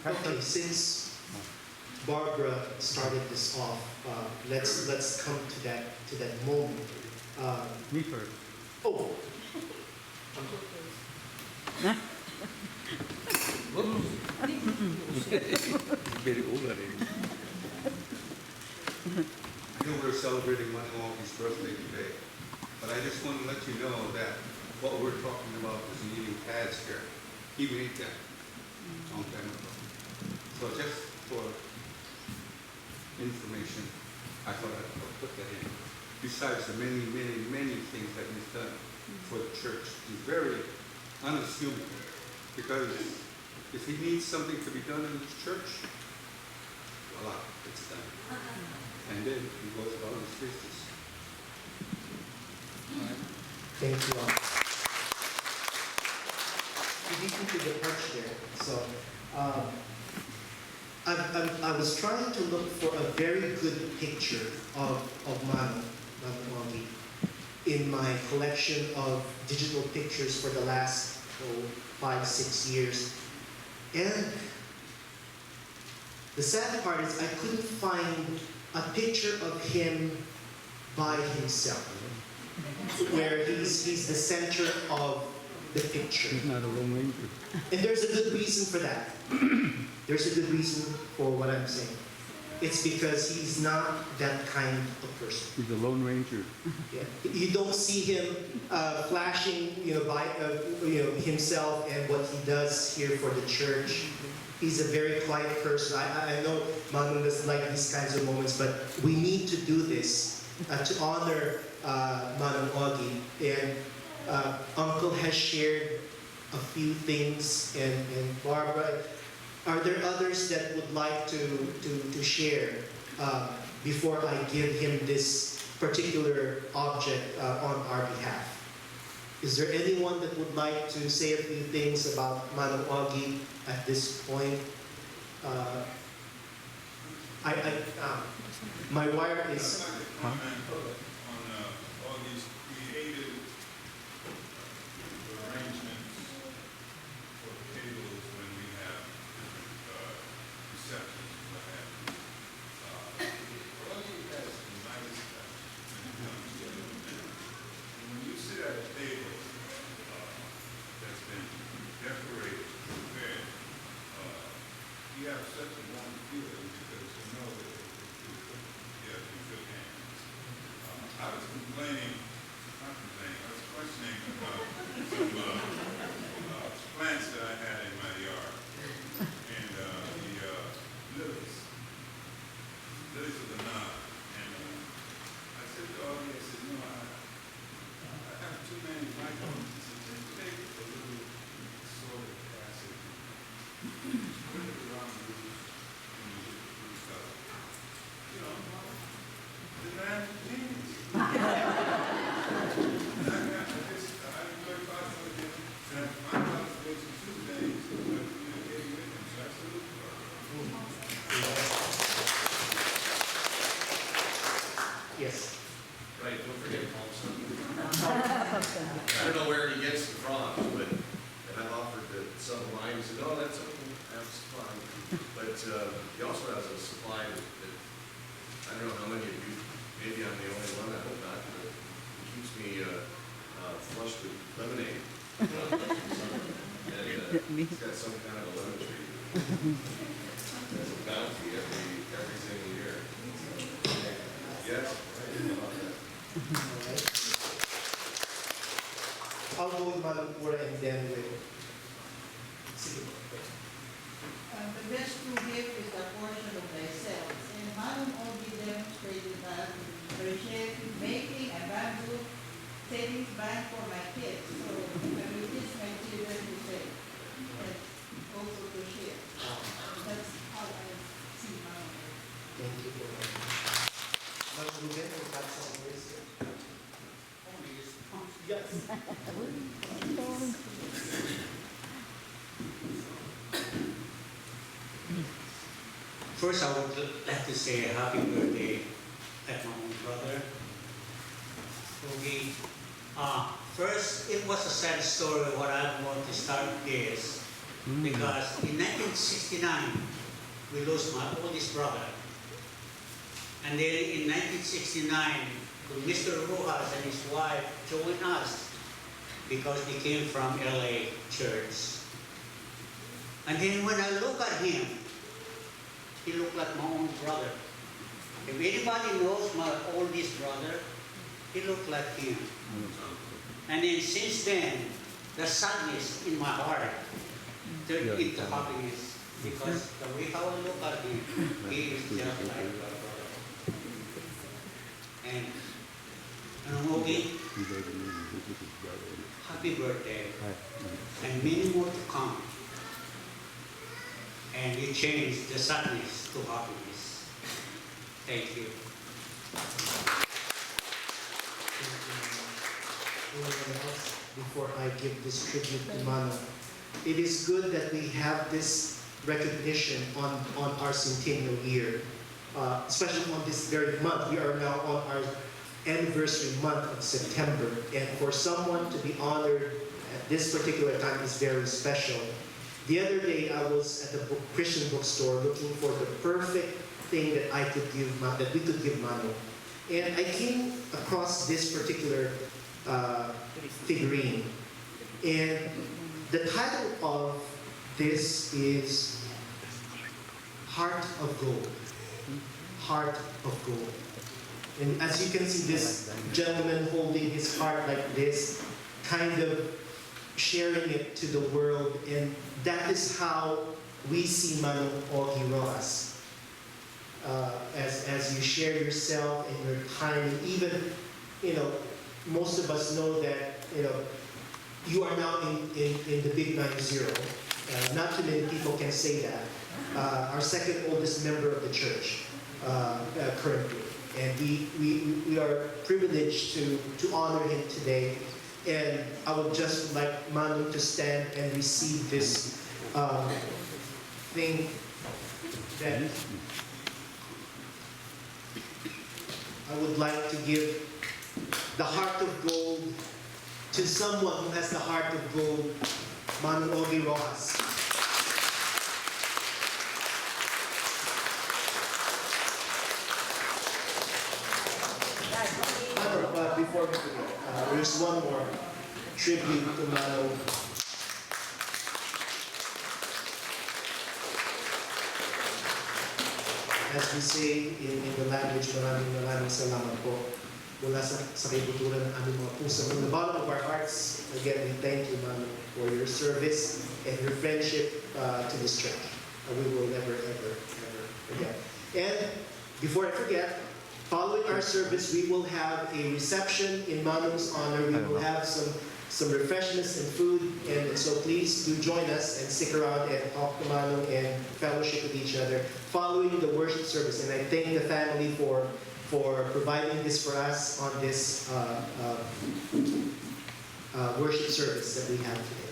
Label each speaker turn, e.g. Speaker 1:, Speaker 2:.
Speaker 1: Okay, since Barbara started this off, let's come to that moment.
Speaker 2: Me first.
Speaker 1: Oh,
Speaker 2: Very old already.
Speaker 3: I know we're celebrating Manawalki's birthday today, but I just want to let you know that what we're talking about is needing pads here. He made that a long time ago. So just for information, I thought I'd put that in. Besides the many, many, many things that he's done for the church, he's very unassuming, because if he needs something to be done in his church, voila, it's done. And then he goes about his business.
Speaker 1: thank you all. You beat me to the punch there. So, I was trying to look for a very good picture of Manawagi in my collection of digital pictures for the last 5-6 years. And the sad part is I couldn't find a picture of him by himself, where he's the center of the picture.
Speaker 2: He's not a Lone Ranger.
Speaker 1: And there's a good reason for that. There's a good reason for what I'm saying. It's because he's not that kind of person.
Speaker 2: He's a Lone Ranger.
Speaker 1: Yeah. You don't see him flashing, by himself and what he does here for the church. He's a very quiet person. I know Manu doesn't like these kinds of moments, but we need to do this to honor Manawagi. And Uncle has shared a few things, and Barbara, are there others that would like to share before I give him this particular object on our behalf? Is there anyone that would like to say a few things about Manawagi at this point? My wire is...
Speaker 4: On all these creative arrangements for tables when we have different receptions and what have you. All you has some nice touch when it comes to it. And when you sit at a table that's been decorated, prepared, you have such a warm feeling because you know that you're in good hands. I was questioning about some plants that I had in my yard, and the lilies of the Nile. And I said to Augie, I said, I have too many microbes. He said, just take a little soil acid, put it around the roots, and you get the fruit color. The man is genius.
Speaker 1: Yes.
Speaker 5: Right, don't forget Thompson. I don't know where he gets the frogs, but, and I've offered to sell the line, he said, oh, that's okay, that's fine. But he also has a supply that, I don't know how many of you, maybe I'm the only one, I hope not, but it keeps me flushed with lemonade. And he's got some kind of a lemon tree. There's a bounty every single year. Yes, right, about that.
Speaker 1: I'll go with Manawagi and then with...
Speaker 6: The best to give is a portion of thyself. And Manawagi demonstrated that in making a bamboo savings bank for my kids. So I will teach my children to save and also to share. That's how I see Manawagi.
Speaker 1: Thank you for that. Manawagi, or got some words? Yes.
Speaker 7: First, I would like to say happy birthday at my own brother. Okay. First, it was a sad story. What I want to start is because in 1969, we lost my oldest brother. And then in 1969, Mr. Rojas and his wife joined us because they came from LA church. And then when I look at him, he looked like my own brother. If anybody knows my oldest brother, he looked like him. And then since then, the sadness in my heart turned into happiness because the way how I look at him, he is just like my brother. And Ogie, happy birthday, and many more to come. And you changed the sadness to happiness. Thank you.
Speaker 1: Anyone else before I give this tribute to Mano? It is good that we have this recognition on our centennial year, especially on this very month. We are now on our anniversary month of September, and for someone to be honored at this particular time is very special. The other day, I was at the Christian bookstore looking for the perfect thing that I could give, that we could give Mano, and I came across this particular figurine, and the title of this is Heart of Gold. Heart of Gold. And as you can see, this gentleman holding his heart like this, kind of sharing it to the world, and that is how we see Manong Ogie Rojas. As you share yourself and your time, and even, most of us know that, you are now in the big 90. Not too many people can say that. Our second oldest member of the church, currently. And we are privileged to honor him today. And I would just like Manu to stand and receive this thing that I would like to give the heart of gold to someone who has the heart of gold, Manu Ogie Rojas. But before we forget, there's one more tribute to Manu. As we say in the language, maraming salamat po mula sa kaibuturan ng aming mga puso. From the bottom of our hearts, again, we thank you, Manu, for your service and your friendship to this church. We will never, ever, ever forget. And before I forget, following our service, we will have a reception in Manu's honor. We will have some refreshments and food, and so please do join us and stick around and talk to Manu and fellowship with each other following the worship service. And I thank the family for providing this for us on this worship service that we have today.